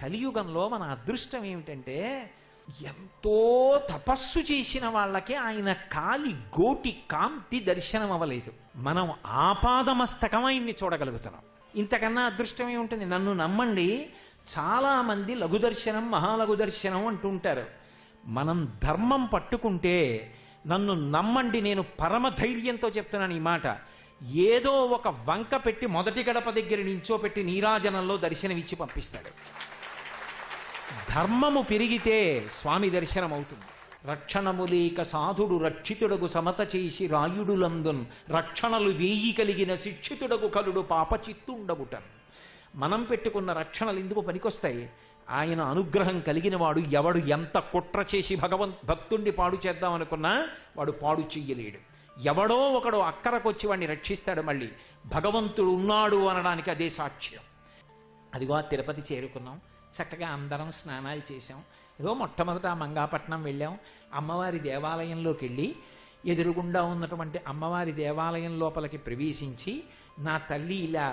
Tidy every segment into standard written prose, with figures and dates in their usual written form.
కలియుగంలో మన అదృష్టం ఏమిటంటే ఎంతో తపస్సు చేసిన వాళ్ళకి ఆయన కాలి గోటి కాంతి దర్శనం అవ్వలేదు. మనం ఆపాదమస్తకం ఆయన్ని చూడగలుగుతున్నాం. ఇంతకన్నా అదృష్టం ఏముంటుంది? నన్ను నమ్మండి, చాలా మంది లఘు దర్శనం మహాలఘు దర్శనం అంటుంటారు. మనం ధర్మం పట్టుకుంటే, నన్ను నమ్మండి, నేను పరమ ధైర్యంతో చెప్తున్నాను ఈ మాట, ఏదో ఒక వంక పెట్టి మొదటి గడప దగ్గర నించోపెట్టి నీరాజనంలో దర్శనమిచ్చి పంపిస్తాడు. ధర్మము పెరిగితే స్వామి దర్శనం అవుతుంది. రక్షణములేక సాధుడు రక్షితుడగు సమత చేసి రాయుడులందున్ రక్షణలు వేయి కలిగిన శిక్షితుడగు కలుడు పాపచిత్తుండగుటన్. మనం పెట్టుకున్న రక్షణలు ఎందుకు పనికొస్తాయి? ఆయన అనుగ్రహం కలిగిన వాడు ఎవడు ఎంత కుట్ర చేసి భక్తుణ్ణి పాడు చేద్దామనుకున్నా వాడు పాడు చెయ్యలేడు. ఎవడో ఒకడు అక్కరకొచ్చి వాడిని రక్షిస్తాడు. మళ్ళీ భగవంతుడు ఉన్నాడు అనడానికి అదే సాక్ష్యం. అదిగో తిరుపతి చేరుకున్నాం, చక్కగా అందరం స్నానాలు చేశాం. ఏదో మొట్టమొదట మంగాపట్నం వెళ్ళాం. అమ్మవారి దేవాలయంలోకి వెళ్ళి ఎదురుగుండా ఉన్నటువంటి అమ్మవారి దేవాలయం లోపలికి ప్రవేశించి నా తల్లి ఇలా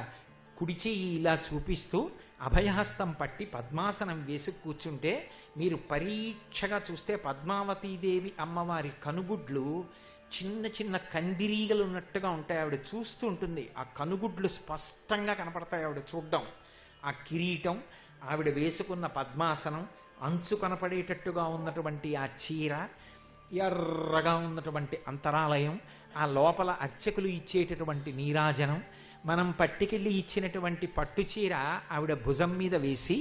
కుడి చెయ్యి ఇలా చూపిస్తూ అభయహస్తం పట్టి పద్మాసనం వేసి కూర్చుంటే మీరు పరీక్షగా చూస్తే పద్మావతీదేవి అమ్మవారి కనుగుడ్లు చిన్న చిన్న కందిరీగలు ఉన్నట్టుగా ఉంటాయి. ఆవిడ చూస్తూ ఉంటుంది, ఆ కనుగుడ్లు స్పష్టంగా కనపడతాయి ఆవిడ చూడ్డం. ఆ కిరీటం, ఆవిడ వేసుకున్న పద్మాసనం, అంచు కనపడేటట్టుగా ఉన్నటువంటి ఆ చీర, ఎర్రగా ఉన్నటువంటి అంతరాలయం, ఆ లోపల అర్చకులు ఇచ్చేటటువంటి నీరాజనం, మనం పట్టుకెళ్ళి ఇచ్చినటువంటి పట్టు చీర ఆవిడ భుజం మీద వేసి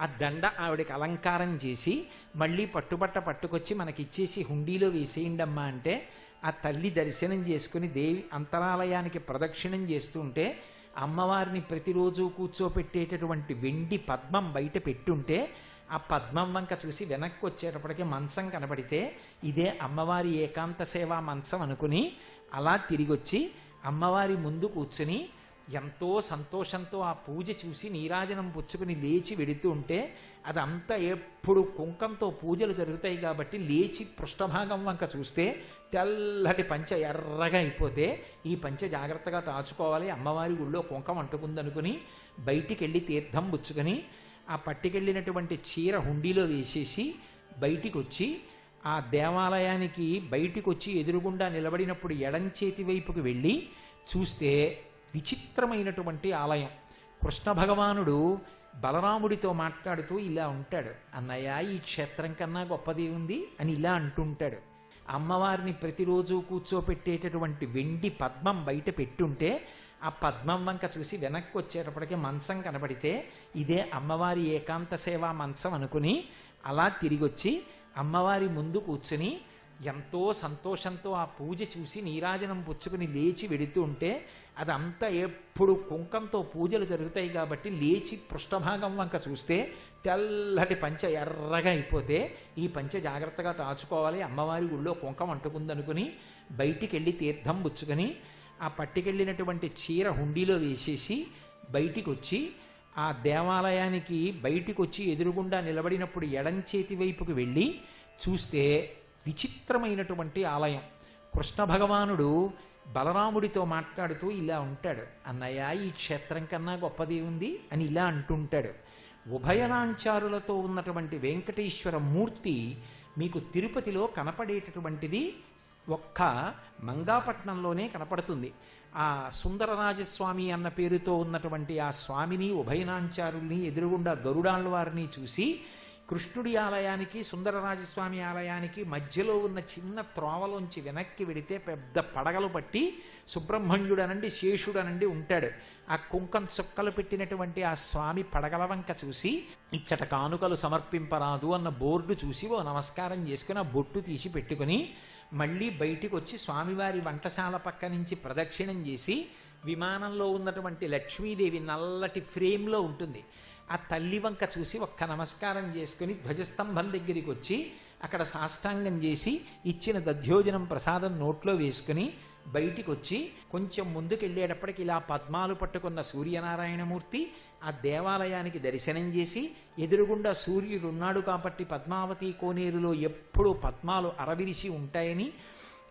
ఆ దండ ఆవిడకి అలంకారం చేసి మళ్ళీ పట్టుబట్ట పట్టుకొచ్చి మనకి ఇచ్చేసి హుండీలో వేసేయండమ్మా అంటే ఆ తల్లి దర్శనం చేసుకుని దేవి అంతరాలయానికి ప్రదక్షిణం చేస్తుంటే అమ్మవారిని ప్రతిరోజు కూర్చోపెట్టేటటువంటి వెండి పద్మం బయట పెట్టుంటే ఆ పద్మం వంక చూసి వెనక్కి వచ్చేటప్పటికి మంచం కనబడితే ఇదే అమ్మవారి ఏకాంత సేవా మంచం అనుకుని అలా తిరిగొచ్చి అమ్మవారి ముందు కూర్చుని ఎంతో సంతోషంతో ఆ పూజ చూసి నీరాజనం పుచ్చుకుని లేచి వెడుతూ ఉంటే అదంతా ఎప్పుడు కుంకంతో పూజలు జరుగుతాయి కాబట్టి లేచి పృష్ఠభాగం వంక చూస్తే తెల్లటి పంచ ఎర్రగా అయిపోతే ఈ పంచ జాగ్రత్తగా దాచుకోవాలి, అమ్మవారి గుళ్ళో కుంకం అంటుకుందనుకుని బయటికి వెళ్ళి తీర్థం పుచ్చుకొని ఆ పట్టుకెళ్ళినటువంటి చీర హుండీలో వేసేసి బయటికి వచ్చి ఆ దేవాలయానికి బయటికి వచ్చి ఎదురుగుండా నిలబడినప్పుడు ఎడం చేతి వైపుకి వెళ్ళి చూస్తే విచిత్రమైనటువంటి ఆలయం. కృష్ణ భగవానుడు బలరాముడితో మాట్లాడుతూ ఇలా ఉంటాడు, అన్నయ్య ఈ క్షేత్రం కన్నా గొప్పది ఉంది అని ఇలా అంటుంటాడు. అమ్మవారిని ప్రతిరోజు కూర్చోపెట్టేటటువంటి వెండి పద్మం బయట పెట్టుంటే ఆ పద్మం వంక చూసి వెనక్కి వచ్చేటప్పటికి మంచం కనబడితే ఇదే అమ్మవారి ఏకాంత సేవా మంచం అనుకుని అలా తిరిగొచ్చి అమ్మవారి ముందు కూర్చుని ఎంతో సంతోషంతో ఆ పూజ చూసి నీరాజనం పుచ్చుకుని లేచి వెడుతూ ఉంటే అదంతా ఎప్పుడు కుంకంతో పూజలు జరుగుతాయి కాబట్టి లేచి పృష్ఠభాగం వంక చూస్తే తెల్లటి పంచ ఎర్రగా అయిపోతే ఈ పంచ జాగ్రత్తగా దాచుకోవాలి, అమ్మవారి గుళ్ళో కుంకం అంటుకుందనుకుని బయటికి వెళ్ళి తీర్థం పుచ్చుకొని ఆ పట్టుకెళ్ళినటువంటి చీర హుండీలో వేసేసి బయటికి వచ్చి ఆ దేవాలయానికి బయటికి వచ్చి ఎదురుగుండా నిలబడినప్పుడు ఎడం చేతి వైపుకి వెళ్ళి చూస్తే విచిత్రమైనటువంటి ఆలయం. కృష్ణ భగవానుడు బలరాముడితో మాట్లాడుతూ ఇలా ఉంటాడు, అన్నయ్య ఈ క్షేత్రం కన్నా గొప్పది ఉంది అని ఇలా అంటుంటాడు. ఉభయనాంచారులతో ఉన్నటువంటి వెంకటేశ్వర మూర్తి మీకు తిరుపతిలో కనపడేటటువంటిది ఒక్క మంగాపట్నంలోనే కనపడుతుంది. ఆ సుందరరాజస్వామి అన్న పేరుతో ఉన్నటువంటి ఆ స్వామిని ఉభయనాంచారుల్ని ఎదురుగుండా గరుడాళ్వారిని చూసి కృష్ణుడి ఆలయానికి సుందరరాజస్వామి ఆలయానికి మధ్యలో ఉన్న చిన్న త్రోవలోంచి వెనక్కి వెడితే పెద్ద పడగలు పట్టి సుబ్రహ్మణ్యుడనండి శేషుడనండి ఉంటాడు. ఆ కుంకం చుక్కలు పెట్టినటువంటి ఆ స్వామి పడగల వంక చూసి ఇచ్చట కానుకలు సమర్పింపరాదు అన్న బోర్డు చూసి ఓ నమస్కారం చేసుకుని ఆ బొట్టు తీసి పెట్టుకుని మళ్ళీ బయటికి వచ్చి స్వామివారి వంటశాల పక్క నుంచి ప్రదక్షిణం చేసి విమానంలో ఉన్నటువంటి లక్ష్మీదేవి నల్లటి ఫ్రేమ్లో ఉంటుంది ఆ తల్లి వంక చూసి ఒక్క నమస్కారం చేసుకుని ధ్వజస్తంభం దగ్గరికి వచ్చి అక్కడ సాష్టాంగం చేసి ఇచ్చిన దధ్యోజనం ప్రసాదం నోట్లో వేసుకుని బయటికి వచ్చి కొంచెం ముందుకెళ్ళేటప్పటికి ఇలా పద్మాలు పట్టుకున్న సూర్యనారాయణమూర్తి ఆ దేవాలయానికి దర్శనం చేసి ఎదురుగుండా సూర్యుడు ఉన్నాడు కాబట్టి పద్మావతి కోనేరులో ఎప్పుడూ పద్మాలు అరవిరిసి ఉంటాయని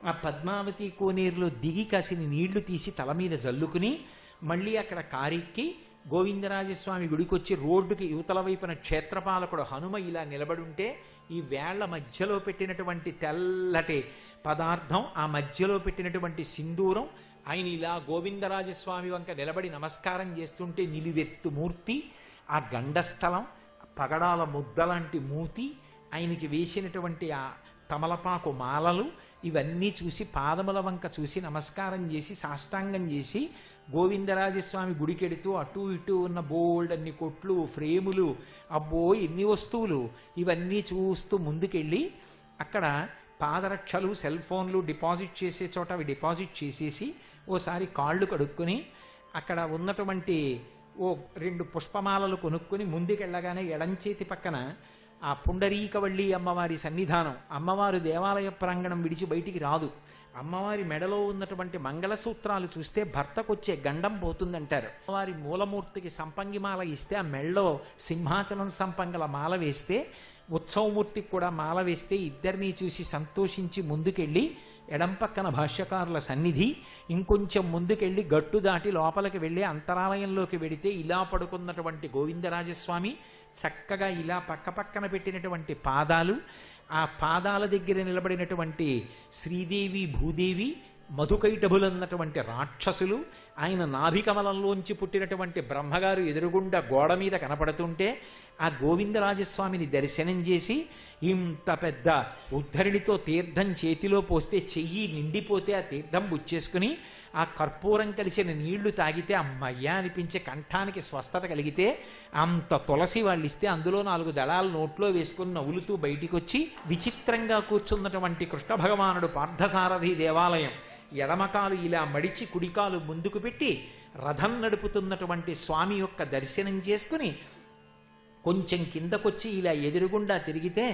ఆ పద్మావతి కోనేరులో దిగి కాసిన నీళ్లు తీసి తల మీద జల్లుకుని మళ్ళీ అక్కడ కారెక్కి గోవిందరాజస్వామి గుడికొచ్చి రోడ్డుకి యువతల వైపున క్షేత్రపాలకుడు హనుమ ఇలా నిలబడుంటే ఈ వేళ్ల మధ్యలో పెట్టినటువంటి తెల్లటి పదార్థం, ఆ మధ్యలో పెట్టినటువంటి సింధూరం, ఆయన ఇలా గోవిందరాజస్వామి వంక నిలబడి నమస్కారం చేస్తుంటే నిలువెత్తు మూర్తి, ఆ గండస్థలం, పగడాల ముద్దలాంటి మూతి, ఆయనకి వేసినటువంటి ఆ తమలపాకు మాలలు, ఇవన్నీ చూసి పాదముల వంక చూసి నమస్కారం చేసి సాష్టాంగం చేసి గోవిందరాజస్వామి గుడికెడుతూ అటు ఇటు ఉన్న బోల్డ్ అన్ని కొట్లు, ఫ్రేములు, అబ్బో ఎన్ని వస్తువులు, ఇవన్నీ చూస్తూ ముందుకెళ్ళి అక్కడ పాదరక్షలు, సెల్ ఫోన్లు డిపాజిట్ చేసే చోట అవి డిపాజిట్ చేసేసి ఓసారి కాళ్ళు కడుక్కొని అక్కడ ఉన్నటువంటి ఓ 2 పుష్పమాలలు కొనుక్కొని ముందుకెళ్ళగానే ఎడంచేతి పక్కన ఆ పుండరీకవళ్ళి అమ్మవారి సన్నిధానం. అమ్మవారు దేవాలయ ప్రాంగణం విడిచి బయటికి రాదు. అమ్మవారి మెడలో ఉన్నటువంటి మంగళసూత్రాలు చూస్తే భర్తకొచ్చే గండం పోతుందంటారు. అమ్మవారి మూలమూర్తికి సంపంగి మాల ఇస్తే ఆ మెడలో సింహాచలం సంపంగల మాల వేస్తే, ఉత్సవమూర్తికి కూడా మాల వేస్తే ఇద్దరినీ చూసి సంతోషించి ముందుకెళ్ళి ఎడం పక్కన భాష్యకారుల సన్నిధి, ఇంకొంచెం ముందుకెళ్ళి గట్టు దాటి లోపలికి వెళ్ళి అంతరాలయంలోకి వెడితే ఇలా పడుకున్నటువంటి గోవిందరాజస్వామి, చక్కగా ఇలా పక్కపక్కన పెట్టినటువంటి పాదాలు, ఆ పాదాల దగ్గర నిలబడినటువంటి శ్రీదేవి భూదేవి, మధుకైటభులన్నటువంటి రాక్షసులు, ఆయన నాభికమలంలోంచి పుట్టినటువంటి బ్రహ్మగారు ఎదురుగుండా గోడ మీద కనపడుతుంటే ఆ గోవిందరాజస్వామిని దర్శనం చేసి ఇంత పెద్ద ఉద్ధరిణితో తీర్థం చేతిలో పోస్తే చెయ్యి నిండిపోతే ఆ తీర్థం బుచ్చేసుకుని ఆ కర్పూరం కలిసిన నీళ్లు తాగితే అమ్మయ్యా అనిపించే కంఠానికి స్వస్థత కలిగితే అంత తులసి వాళ్ళు ఇస్తే అందులో 4 దళాలు నోట్లో వేసుకుని నవ్వులుతూ బయటికి వచ్చి విచిత్రంగా కూర్చున్నటువంటి కృష్ణ భగవానుడు పార్థసారథి దేవాలయం ఎడమకాలు ఇలా మడిచి కుడికాలు ముందుకు పెట్టి రథం నడుపుతున్నటువంటి స్వామి యొక్క దర్శనం చేసుకుని కొంచెం కిందకొచ్చి ఇలా ఎదురుగుండా తిరిగితే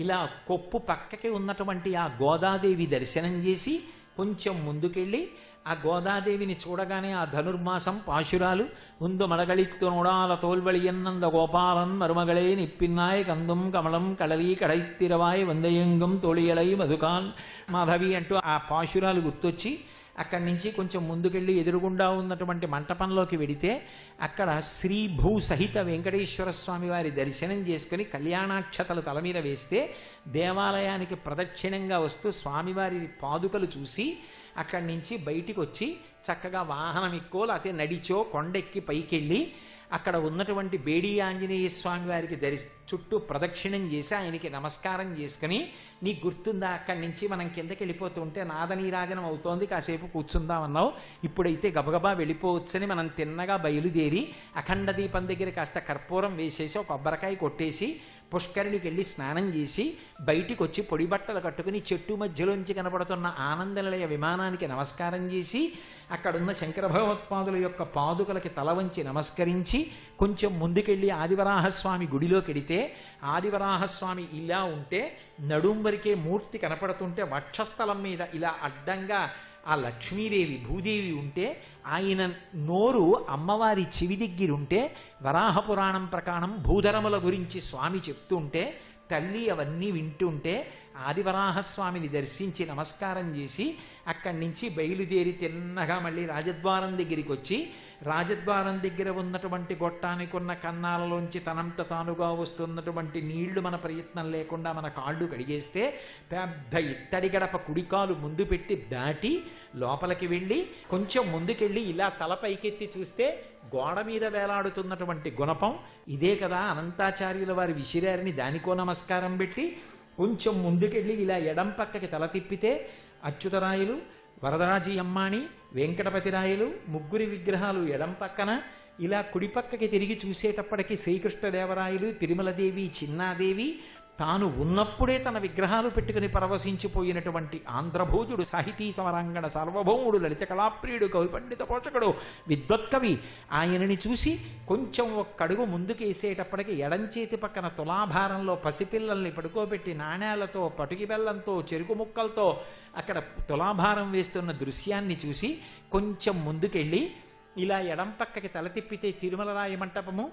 ఇలా కొప్పు పక్కకి ఉన్నటువంటి ఆ గోదాదేవి దర్శనం చేసి కొంచెం ముందుకెళ్ళి ఆ గోదాదేవిని చూడగానే ఆ ధనుర్మాసం పాశురాలు ఉందు మడగళిత్తు నోడాల తోల్వళియన్నంద గోపాలన్ మరుమగళే నిప్పిన్నాయ్ కందుం కమలం కడలీ కడైత్తిరవాయ్ వందయంగం తోళియలై మధుకాన్ మాధవి అంటూ ఆ పాశురాలు గుర్తొచ్చి అక్కడి నుంచి కొంచెం ముందుకెళ్ళి ఎదురుగుండా ఉన్నటువంటి మంటపంలోకి వెడితే అక్కడ శ్రీ భూ సహిత వెంకటేశ్వర స్వామి వారి దర్శనం చేసుకుని కళ్యాణాక్షతలు తల మీద వేస్తే దేవాలయానికి ప్రదక్షిణంగా వస్తూ స్వామివారి పాదుకలు చూసి అక్కడి నుంచి బయటికి వచ్చి చక్కగా వాహనం ఎక్కువ లేకపోతే నడిచో కొండెక్కి పైకెళ్ళి అక్కడ ఉన్నటువంటి బేడి ఆంజనేయ స్వామి వారికి చుట్టూ ప్రదక్షిణం చేసి ఆయనకి నమస్కారం చేసుకుని నీకు గుర్తుందా అక్కడి నుంచి మనం కిందకి వెళ్ళిపోతుంటే నాదనీరాజనం అవుతోంది, కాసేపు కూర్చుందామన్నావు, ఇప్పుడైతే గబగబా వెళ్ళిపోవచ్చని మనం తిన్నగా బయలుదేరి అఖండ దీపం దగ్గర కాస్త కర్పూరం వేసేసి ఒక కొబ్బరికాయ కొట్టేసి పుష్కరిణికి వెళ్ళి స్నానం చేసి బయటికి వచ్చి పొడి బట్టలు కట్టుకుని చెట్టు మధ్యలోంచి కనపడుతున్న ఆనందనిలయ విమానానికి నమస్కారం చేసి అక్కడున్న శంకర భగవత్పాదుల యొక్క పాదుకలకి తల వంచి నమస్కరించి కొంచెం ముందుకెళ్ళి ఆదివరాహస్వామి గుడిలోకి వెడితే ఆదివరాహస్వామి ఇలా ఉంటే నడుం వరకే మూర్తి కనపడుతుంటే వక్షస్థలం మీద ఇలా అడ్డంగా ఆ లక్ష్మీదేవి భూదేవి ఉంటే ఆయన నోరు అమ్మవారి చెవి దగ్గరుంటే వరాహపురాణం ప్రకారం భూధరముల గురించి స్వామి చెప్తుంటే తల్లి అవన్నీ వింటుంటే ఆదివరాహస్వామిని దర్శించి నమస్కారం చేసి అక్కడి నుంచి బయలుదేరి తిన్నగా మళ్ళీ రాజద్వారం దగ్గరికి వచ్చి రాజద్వారం దగ్గర ఉన్నటువంటి గొట్టానికి ఉన్న కన్నాలలోంచి తనంత తానుగా వస్తున్నటువంటి నీళ్లు మన ప్రయత్నం లేకుండా మన కాళ్ళు కడిగేస్తే పెద్ద ఇత్తడి గడప కుడికాలు ముందు పెట్టి దాటి లోపలికి వెళ్ళి కొంచెం ముందుకెళ్ళి ఇలా తల పైకెత్తి చూస్తే గోడ మీద వేలాడుతున్నటువంటి గుణపం ఇదే కదా అనంతాచార్యుల వారి విసిరారిని దానికో నమస్కారం పెట్టి కొంచెం ముందుకెళ్ళి ఇలా ఎడం పక్కకి తల తిప్పితే అచ్యుతరాయలు, వరదరాజీ అమ్మాణి, వెంకటపతిరాయలు ముగ్గురి విగ్రహాలు ఎడం పక్కన, ఇలా కుడి పక్కకి తిరిగి చూసేటప్పటికి శ్రీకృష్ణదేవరాయలు, తిరుమలదేవి, చిన్నాదేవి, తాను ఉన్నప్పుడే తన విగ్రహాలు పెట్టుకుని పరవశించిపోయినటువంటి ఆంధ్రభోజుడు, సాహితీ సమరాంగణ సార్వభౌముడు, లలిత కళాప్రియుడు, కవి పండిత పోషకుడు, విద్వత్కవి, ఆయనని చూసి కొంచెం ఒక్కడుగు ముందుకేసేటప్పటికి ఎడంచేతి పక్కన తులాభారంలో పసిపిల్లల్ని పడుకోబెట్టి నాణేలతో, పటుకి బెల్లంతో, చెరుకు ముక్కలతో అక్కడ తులాభారం వేస్తున్న దృశ్యాన్ని చూసి కొంచెం ముందుకెళ్ళి ఇలా ఎడం పక్కకి తల తిప్పితే తిరుమలరాయ మంటపము,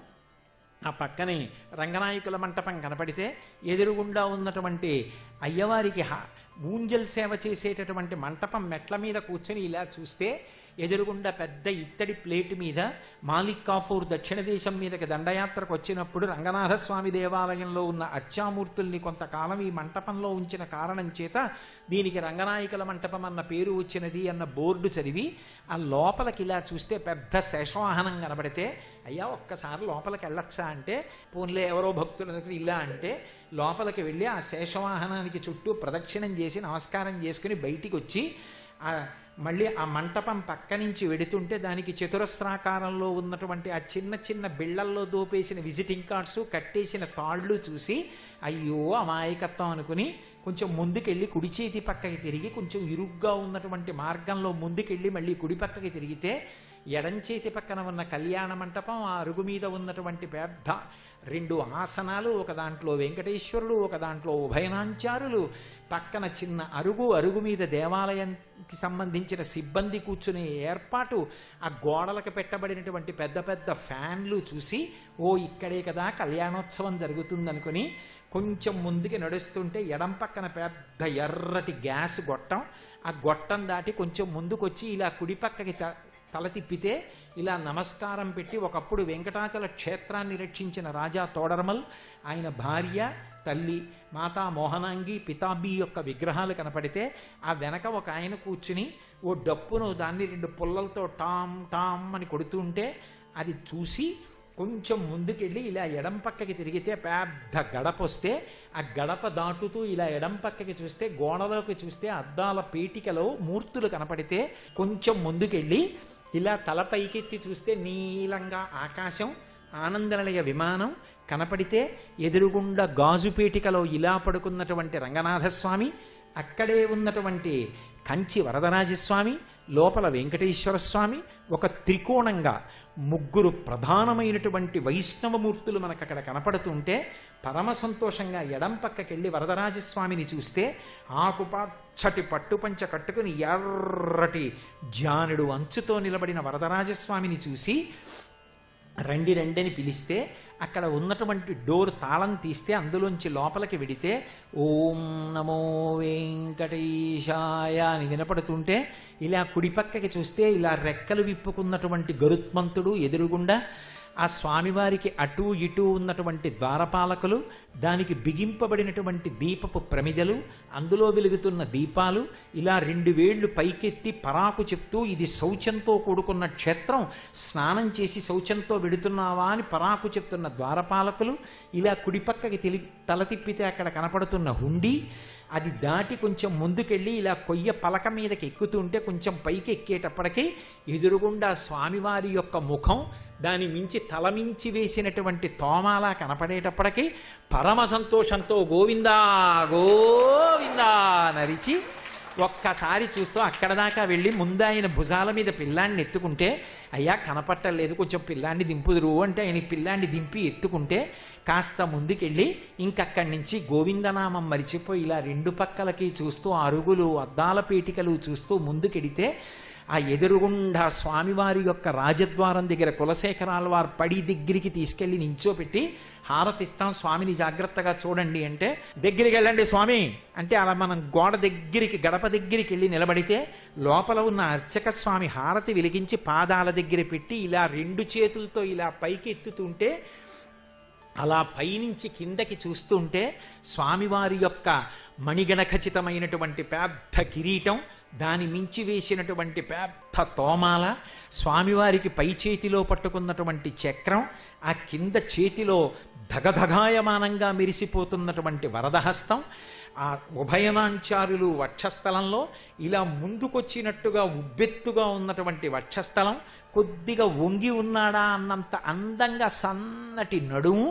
ఆ పక్కనే రంగనాయకుల మంటపం కనపడితే ఎదురుగుండా ఉన్నటువంటి అయ్యవారికి ఊంజల్ సేవ చేసేటటువంటి మంటపం మెట్ల మీద కూర్చొని ఇలా చూస్తే ఎదురుగుండా పెద్ద ఇత్తడి ప్లేటు మీద మాలిక్ కాఫూర్ దక్షిణ దేశం మీదకి దండయాత్రకు వచ్చినప్పుడు రంగనాథస్వామి దేవాలయంలో ఉన్న అర్చామూర్తుల్ని కొంతకాలం ఈ మంటపంలో ఉంచిన కారణం చేత దీనికి రంగనాయకుల మంటపం అన్న పేరు వచ్చినది అన్న బోర్డు చదివి ఆ లోపలికి ఇలా చూస్తే పెద్ద శేషవాహనం కనబడితే అయ్యా ఒక్కసారి లోపలికి వెళ్ళొచ్చా అంటే పోన్లే ఎవరో భక్తులకు ఇలా అంటే లోపలికి వెళ్ళి ఆ శేషవాహనానికి చుట్టూ ప్రదక్షిణం చేసి నమస్కారం చేసుకుని బయటికి వచ్చి మళ్ళీ ఆ మంటపం పక్క నుంచి వెడుతుంటే దానికి చతురస్రాకారంలో ఉన్నటువంటి ఆ చిన్న చిన్న బిళ్లల్లో దోపేసిన విజిటింగ్ కార్డ్స్ కట్టేసిన తాళ్ళు చూసి అయ్యో అమాయకత్వం అనుకుని కొంచెం ముందుకెళ్ళి కుడి చేతి పక్కకి తిరిగి కొంచెం ఇరుగ్గా ఉన్నటువంటి మార్గంలో ముందుకెళ్ళి మళ్ళీ కుడి పక్కకి తిరిగితే ఎడం చేతి పక్కన ఉన్న కళ్యాణ మంటపం, ఆ అరుగు మీద ఉన్నటువంటి పెద్ద 2 ఆసనాలు, ఒక దాంట్లో వెంకటేశ్వరుడు, ఒక దాంట్లో ఉభయనాంచారులు, పక్కన చిన్న అరుగు మీద దేవాలయానికి సంబంధించిన సిబ్బంది కూర్చునే ఏర్పాటు, ఆ గోడలకు పెట్టబడినటువంటి పెద్ద పెద్ద ఫ్యాన్లు చూసి ఓ ఇక్కడే కదా కళ్యాణోత్సవం జరుగుతుందనుకుని కొంచెం ముందుకి నడుస్తుంటే ఎడం పక్కన పెద్ద ఎర్రటి గ్యాస్ గొట్టం, ఆ గొట్టం దాటి కొంచెం ముందుకొచ్చి ఇలా కుడి పక్కకి తల తిప్పితే ఇలా నమస్కారం పెట్టి ఒకప్పుడు వెంకటాచల క్షేత్రాన్ని రక్షించిన రాజా తోడరమల్, ఆయన భార్య తల్లి మాతా మోహనాంగి పితాబి యొక్క విగ్రహాలు కనపడితే ఆ వెనక ఒక ఆయన కూర్చుని ఓ డప్పును దాన్ని 2 పుల్లలతో టామ్ టామ్ అని కొడుతుంటే అది చూసి కొంచెం ముందుకెళ్ళి ఇలా ఎడం పక్కకి తిరిగితే పెద్ద గడప వస్తే ఆ గడప దాటుతూ ఇలా ఎడం పక్కకి చూస్తే గోడలోకి చూస్తే అద్దాల పేటికలో మూర్తులు కనపడితే కొంచెం ముందుకెళ్ళి ఇలా తల పైకెత్తి చూస్తే నీలంగా ఆకాశం, ఆనందనిలయ విమానం కనపడితే ఎదురుగుండా గాజు పేటికలో ఇలా పడుకున్నటువంటి రంగనాథస్వామి, అక్కడే ఉన్నటువంటి కంచి వరదరాజస్వామి, లోపల వెంకటేశ్వర స్వామి, ఒక త్రికోణంగా 3 ప్రధానమైనటువంటి వైష్ణవమూర్తులు మనకు అక్కడ కనపడుతుంటే పరమ సంతోషంగా ఎడం పక్కకెళ్ళి వరదరాజస్వామిని చూస్తే ఆకుపచ్చటి పట్టుపంచ కట్టుకుని ఎర్రటి జానుడు అంచుతో నిలబడిన వరదరాజస్వామిని చూసి రండి రండి పిలిస్తే అక్కడ ఉన్నటువంటి డోర్ తాళం తీస్తే అందులోంచి లోపలికి వెడితే ఓం నమో వెంకటేశాయ అని వినపడుతుంటే ఇలా కుడిపక్కకి చూస్తే ఇలా రెక్కలు విప్పుకున్నటువంటి గరుత్మంతుడు ఎదురుగుండా, ఆ స్వామివారికి అటూ ఇటూ ఉన్నటువంటి ద్వారపాలకులు, దానికి బిగింపబడినటువంటి దీపపు ప్రమిదలు, అందులో వెలుగుతున్న దీపాలు, ఇలా 2 వేళ్లు పైకెత్తి పరాకు చెప్తూ ఇది శౌచంతో కూడుకున్న క్షేత్రం, స్నానం చేసి శౌచంతో వెడుతున్నావా అని పరాకు చెప్తున్న ద్వారపాలకులు, ఇలా కుడిపక్కకి తల తిప్పితే అక్కడ కనపడుతున్న హుండీ, అది దాటి కొంచెం ముందుకెళ్ళి ఇలా కొయ్య పలక మీదకి ఎక్కుతుంటే కొంచెం పైకి ఎక్కేటప్పటికీ ఎదురుగుండా స్వామివారి యొక్క ముఖం, దాని మించి తలమించి వేసినటువంటి తోమాల కనపడేటప్పటికీ పరమ సంతోషంతో గోవిందా గోవిందా నరిచి ఒక్కసారి చూస్తూ అక్కడ దాకా వెళ్ళి ముందు ఆయన భుజాల మీద పిల్లాన్ని ఎత్తుకుంటే అయ్యా కనపట్టలేదు కొంచెం పిల్లాన్ని దింపుదురు అంటే ఆయన పిల్లాన్ని దింపి ఎత్తుకుంటే కాస్త ముందుకెళ్ళి ఇంకక్కడి నుంచి గోవిందనామం మరిచిపోయి ఇలా 2 పక్కలకి చూస్తూ అరుగులు అద్దాల పీటికలు చూస్తూ ముందుకెడితే ఆ ఎదురుగుండా స్వామివారి యొక్క రాజద్వారం దగ్గర కులశేఖరాల వారు పడి దగ్గరికి తీసుకెళ్లి నించోపెట్టి హారతిస్తాం, స్వామిని జాగ్రత్తగా చూడండి అంటే దగ్గరికి వెళ్ళండి స్వామి అంటే అలా మనం గోడ దగ్గరికి గడప దగ్గరికి వెళ్ళి నిలబడితే లోపల ఉన్న అర్చక స్వామి హారతి వెలిగించి పాదాల దగ్గర పెట్టి ఇలా 2 చేతులతో ఇలా పైకి ఎత్తుతుంటే అలా పైనుంచి కిందకి చూస్తుంటే స్వామివారి యొక్క మణిగణ ఖచ్చితమైనటువంటి పెద్ద కిరీటం, దాని మించి వేసినటువంటి పెద్ద తోమాల, స్వామివారికి పై చేతిలో పట్టుకున్నటువంటి చక్రం, ఆ కింద చేతిలో ధగధగాయమానంగా మెరిసిపోతున్నటువంటి వరదహస్తం, ఆ ఉభయనాంచారులు వక్షస్థలంలో ఇలా ముందుకొచ్చినట్టుగా ఉబ్బెత్తుగా ఉన్నటువంటి వక్షస్థలం, కొద్దిగా వంగి ఉన్నాడా అన్నంత అందంగా సన్నటి నడుము,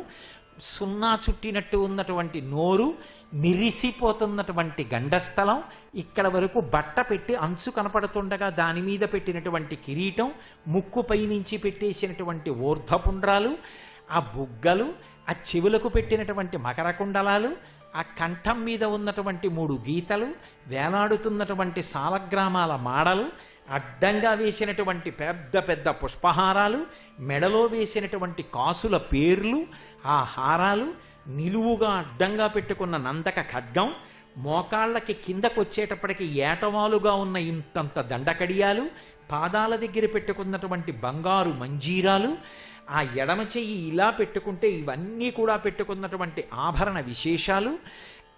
సున్నా చుట్టినట్టు ఉన్నటువంటి నోరు, మిరిసిపోతున్నటువంటి గండస్థలం, ఇక్కడ వరకు బట్ట పెట్టి అంచు కనపడుతుండగా దాని మీద పెట్టినటువంటి కిరీటం, ముక్కుపై నుంచి పెట్టేసినటువంటి ఊర్ధపుండ్రాలు, ఆ బుగ్గలు, ఆ చెవులకు పెట్టినటువంటి మకర కుండలాలు, ఆ కంఠం మీద ఉన్నటువంటి 3 గీతలు, వేలాడుతున్నటువంటి సాలగ్రామాల మాడలు, అడ్డంగా వేసినటువంటి పెద్ద పెద్ద పుష్పహారాలు, మెడలో వేసినటువంటి కాసుల పేర్లు, ఆ హారాలు, నిలువుగా అడ్డంగా పెట్టుకున్న నందక ఖడ్గం, మోకాళ్ళకి కిందకొచ్చేటప్పటికి ఏటవాలుగా ఉన్న ఇంతంత దండకడియాలు, పాదాల దగ్గర పెట్టుకున్నటువంటి బంగారు మంజీరాలు, ఆ ఎడమ చెయ్యి ఇలా పెట్టుకుంటే ఇవన్నీ కూడా పెట్టుకున్నటువంటి ఆభరణ విశేషాలు,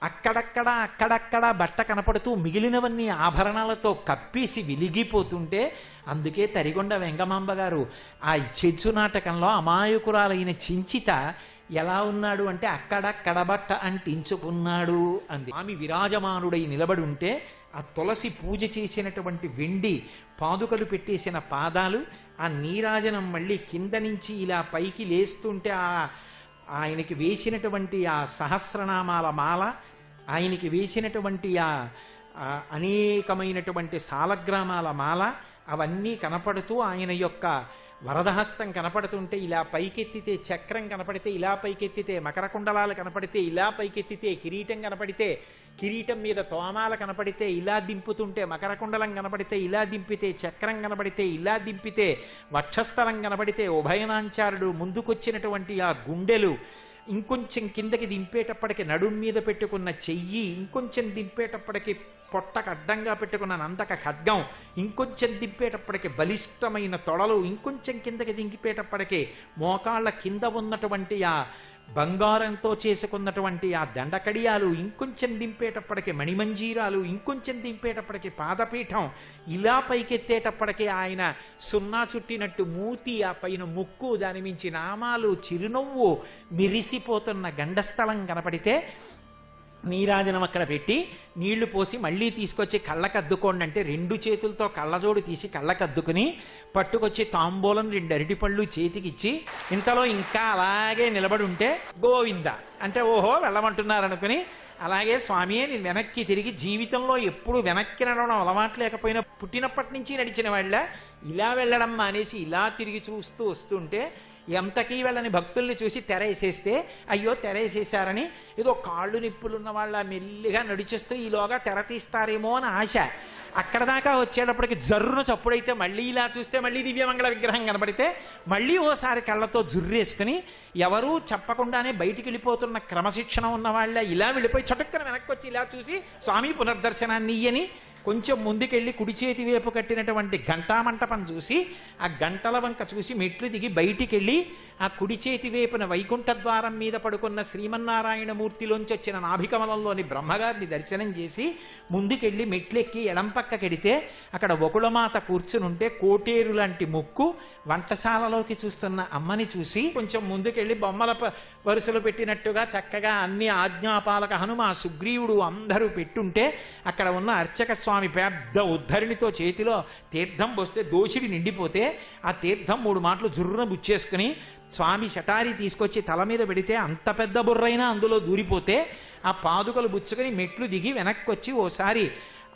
అక్కడక్కడ బట్ట కనపడుతూ మిగిలినవన్నీ ఆభరణాలతో కప్పేసి వెలిగిపోతుంటే, అందుకే తరిగొండ వెంగమాంబ గారు ఆ చెచ్చు నాటకంలో అమాయకురాలైన చించిత ఎలా ఉన్నాడు అంటే అక్కడక్కడ బట్ట అంటించుకున్నాడు అంది. స్వామి విరాజమానుడై నిలబడి ఉంటే ఆ తులసి పూజ చేసినటువంటి వెండి పాదుకలు పెట్టేసిన పాదాలు, ఆ నీరాజనం మళ్ళీ కింద నుంచి ఇలా పైకి లేస్తుంటే ఆయనకి వేసినటువంటి ఆ సహస్రనామాల మాల, ఆయనకి వేసినటువంటి ఆ అనేకమైనటువంటి సాలగ్రామాల మాల అవన్నీ కనపడుతూ ఆయన యొక్క వరదహస్తం కనపడుతుంటే, ఇలా పైకెత్తితే చక్రం కనపడితే ఇలా పైకెత్తితే, మకర కుండలాలు కనపడితే ఇలా పైకెత్తితే, కిరీటం కనపడితే కిరీటం మీద తోమాల కనపడితే ఇలా దింపుతుంటే, మకర కుండలం కనపడితే ఇలా దింపితే, చక్రం కనపడితే ఇలా దింపితే, వక్షస్థలం కనపడితే, ఉభయనాంచారుడు ముందుకొచ్చినటువంటి ఆ గుండెలు, ఇంకొంచెం కిందకి దింపేటప్పటికి నడుం మీద పెట్టుకున్న చెయ్యి, ఇంకొంచెం దింపేటప్పటికి పొట్టకు అడ్డంగా పెట్టుకున్న నందక ఖడ్గం, ఇంకొంచెం దింపేటప్పటికి బలిష్టమైన తొడలు, ఇంకొంచెం కిందకి దింపేటప్పటికి మోకాళ్ళ కింద ఉన్నటువంటి ఆ బంగారంతో చేసుకున్నటువంటి ఆ దండకడియాలు, ఇంకొంచెం దింపేటప్పటికి మణిమంజీరాలు, ఇంకొంచెం దింపేటప్పటికి పాదపీఠం, ఇలా పైకెత్తేటప్పటికి ఆయన సున్నా చుట్టినట్టు మూతి, ఆ పైన ముక్కు, దాని మించి నామాలు, చిరునవ్వు, మిరిసిపోతున్న గండస్థలం కనపడితే నీరాజనం అక్కడ పెట్టి నీళ్లు పోసి మళ్ళీ తీసుకొచ్చి కళ్ళకద్దుకోండి అంటే 2 చేతులతో కళ్ళజోడు తీసి కళ్ళకద్దుకుని పట్టుకొచ్చి తాంబూలం 2 అరటిపళ్ళు చేతికిచ్చి ఇంతలో ఇంకా అలాగే నిలబడి ఉంటే గోవింద అంటే ఓహో వెళ్ళమంటున్నారనుకుని అలాగే స్వామియే నేను వెనక్కి తిరిగి, జీవితంలో ఎప్పుడు వెనక్కి నడవడం అలవాటు లేకపోయినా పుట్టినప్పటి నుంచి నడిచిన వాళ్ళ ఇలా వెళ్ళడం మానేసి ఇలా తిరిగి చూస్తూ వస్తుంటే, ఎంతకీ వెళ్ళని భక్తుల్ని చూసి తెరేసేస్తే అయ్యో తెరేసేశారని ఏదో కాళ్ళు నిప్పులున్న వాళ్ళ మెల్లిగా నడిచేస్తూ ఈలోగా తెర తీస్తారేమో అని ఆశ. అక్కడ దాకా వచ్చేటప్పటికి జర్రున చప్పుడైతే మళ్ళీ ఇలా చూస్తే మళ్ళీ దివ్యమంగళ విగ్రహం కనబడితే మళ్ళీ ఓసారి కళ్ళతో జుర్రేసుకుని ఎవరూ చెప్పకుండానే బయటికి వెళ్ళిపోతున్న క్రమశిక్షణ ఉన్న వాళ్ళ ఇలా వెళ్ళిపోయి చటుక్కన వెనక్కి వచ్చి ఇలా చూసి స్వామి పునర్దర్శనాన్ని ఇయ్యని కొంచెం ముందుకెళ్ళి కుడి చేతి వైపు కట్టినటువంటి ఘంటామంటపం చూసి ఆ గంటల వంక చూసి మెట్లు దిగి బయటికి వెళ్ళి ఆ కుడి చేతి వైపున వైకుంఠ ద్వారం మీద పడుకున్న శ్రీమన్నారాయణమూర్తిలోంచి వచ్చిన నాభికమలంలోని బ్రహ్మగారిని దర్శనం చేసి ముందుకెళ్ళి మెట్లెక్కి ఎడంపక్కకెడితే అక్కడ వకుళమాత కూర్చునుంటే కోటేరు లాంటి ముక్కు వంటశాలలోకి చూస్తున్న అమ్మని చూసి కొంచెం ముందుకెళ్ళి బొమ్మల వరుసలు పెట్టినట్టుగా చక్కగా అన్ని ఆజ్ఞాపాలక హనుమ సుగ్రీవుడు అందరూ పెట్టుంటే అక్కడ ఉన్న అర్చక స్వామి పెద్ద ఉద్ధరిణితో చేతిలో తీర్థం పోస్తే దోషిడి నిండిపోతే ఆ తీర్థం 3 మాటలు జుర్రున బుచ్చేసుకుని స్వామి శటారి తీసుకొచ్చి తల మీద పెడితే అంత పెద్ద బుర్రైనా అందులో దూరిపోతే ఆ పాదుకలు బుచ్చుకొని మెట్లు దిగి వెనక్కి వచ్చి ఓసారి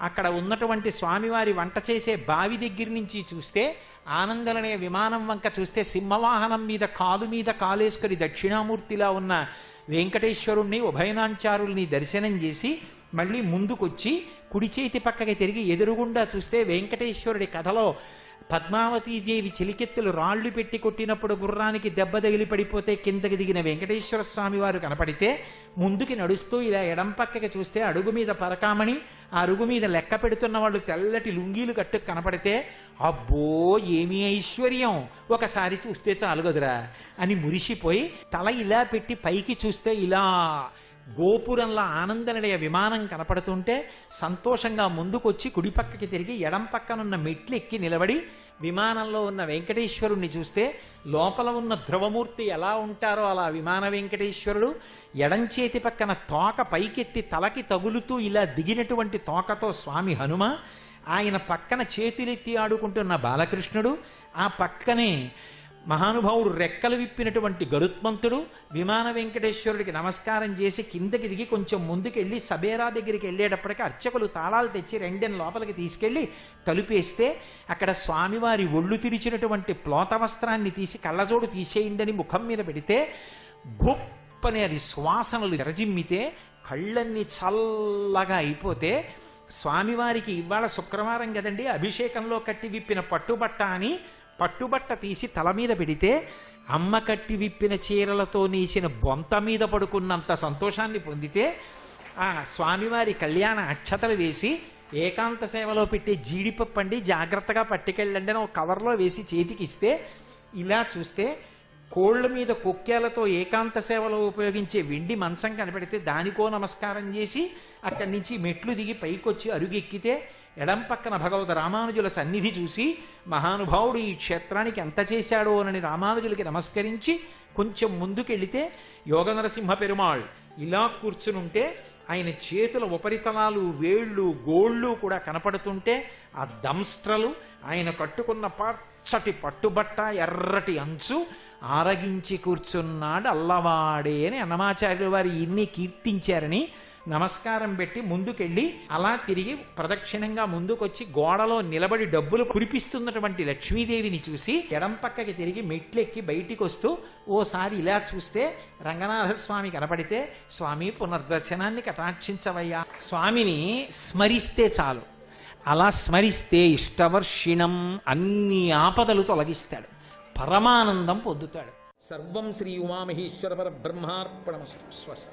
అక్కడ ఉన్నటువంటి స్వామివారి వంట చేసే బావి దగ్గర నుంచి చూస్తే ఆనందలనే విమానం వంక చూస్తే సింహవాహనం మీద కాలేసుకొని దక్షిణామూర్తిలా ఉన్న వెంకటేశ్వరుణ్ణి ఉభయనాంచారుల్ని దర్శనం చేసి మళ్ళీ ముందుకొచ్చి కుడి చేతి పక్కకి తిరిగి ఎదురుగుండా చూస్తే వెంకటేశ్వరుడి కథలో పద్మావతీదేవి చెలికెత్తులు రాళ్లు పెట్టి కొట్టినప్పుడు గుర్రానికి దెబ్బ తగిలి పడిపోతే కిందకి దిగిన వెంకటేశ్వర స్వామి వారు కనపడితే ముందుకి నడుస్తూ ఇలా ఎడం పక్కకి చూస్తే అడుగు మీద పరకామణి, ఆ అరుగు మీద లెక్క పెడుతున్న వాళ్ళు తెల్లటి లుంగీలు కట్టు కనపడితే అబ్బో ఏమీ ఐశ్వర్యం, ఒకసారి చూస్తే చాలు కదురా అని మురిసిపోయి తల ఇలా పెట్టి పైకి చూస్తే ఇలా గోపురంలో ఆనందనిలయ విమానం కనపడుతుంటే సంతోషంగా ముందుకొచ్చి కుడిపక్కకి తిరిగి ఎడం పక్కనున్న మెట్లు ఎక్కి నిలబడి విమానంలో ఉన్న వెంకటేశ్వరుణ్ణి చూస్తే లోపల ఉన్న ధ్రువమూర్తి ఎలా ఉంటారో అలా విమాన వెంకటేశ్వరుడు ఎడం చేతి పక్కన తోక పైకెత్తి తలకి తగులుతూ ఇలా దిగినటువంటి తోకతో స్వామి హనుమ, ఆయన పక్కన చేతులెత్తి ఆడుకుంటున్న బాలకృష్ణుడు, ఆ పక్కనే మహానుభావుడు రెక్కలు విప్పినటువంటి గరుత్మంతుడు విమాన వెంకటేశ్వరుడికి నమస్కారం చేసి కిందకి దిగి కొంచెం ముందుకెళ్ళి సబేరా దగ్గరికి వెళ్ళేటప్పటికీ అర్చకులు తాళాలు తెచ్చి 2 లోపలికి తీసుకెళ్లి తలుపేస్తే అక్కడ స్వామివారి ఒళ్ళు తిరిచినటువంటి ప్లోత వస్త్రాన్ని తీసి కళ్ళజోడు తీసేయండి ముఖం మీద పెడితే గొప్పని అది సువాసనలు ఎరజిమ్మితే కళ్ళన్ని చల్లగా అయిపోతే స్వామివారికి ఇవాళ శుక్రవారం కదండి అభిషేకంలో కట్టి విప్పిన పట్టుబట్ట అని పట్టుబట్ట తీసి తల మీద పెడితే అమ్మ కట్టి విప్పిన చీరలతో నీసిన బొంత మీద పడుకున్నంత సంతోషాన్ని పొందితే ఆ స్వామివారి కళ్యాణ అక్షతలు వేసి ఏకాంత సేవలో పెట్టే జీడిపప్పు అండి, జాగ్రత్తగా పట్టుకెళ్ళండి అని ఒక కవర్లో వేసి చేతికి ఇస్తే, ఇలా చూస్తే కోళ్ల మీద కొక్కేలతో ఏకాంత సేవలో ఉపయోగించే వెండి మంచం కనపడితే దానికో నమస్కారం చేసి అక్కడి నుంచి మెట్లు దిగి పైకొచ్చి అరుగెక్కితే ఎడం పక్కన భగవద్ రామానుజుల సన్నిధి చూసి మహానుభావుడు ఈ క్షేత్రానికి ఎంత చేశాడో అని రామానుజులకి నమస్కరించి కొంచెం ముందుకెళితే యోగ నరసింహ పెరుమాళ్ ఇలా కూర్చునుంటే ఆయన చేతుల ఉపరితలాలు, వేళ్ళు, గోళ్ళు కూడా కనపడుతుంటే ఆ దంస్ట్రలు, ఆయన కట్టుకున్న పచ్చటి పట్టుబట్ట, ఎర్రటి అంచు, ఆరగించి కూర్చున్నాడు అల్లవాడే అని అన్నమాచార్యుల వారు ఇన్ని కీర్తించారని నమస్కారం పెట్టి ముందుకెళ్ళి అలా తిరిగి ప్రదక్షిణంగా ముందుకొచ్చి గోడలో నిలబడి డబ్బులు కురిపిస్తున్నటువంటి లక్ష్మీదేవిని చూసి ఎడం పక్కకి తిరిగి మెట్లెక్కి బయటికి వస్తూ ఓసారి ఇలా చూస్తే రంగనాథస్వామి కనపడితే, స్వామి పునర్దర్శనాన్ని కటాక్షించవయ్యా. స్వామిని స్మరిస్తే చాలు, అలా స్మరిస్తే ఇష్టవర్షిణం అన్ని ఆపదలు తొలగిస్తాడు, పరమానందం పొందుతాడు. సర్వం శ్రీ ఉమామహేశ్వర పరబ్రహ్మార్పణమస్తు. స్వస్తి.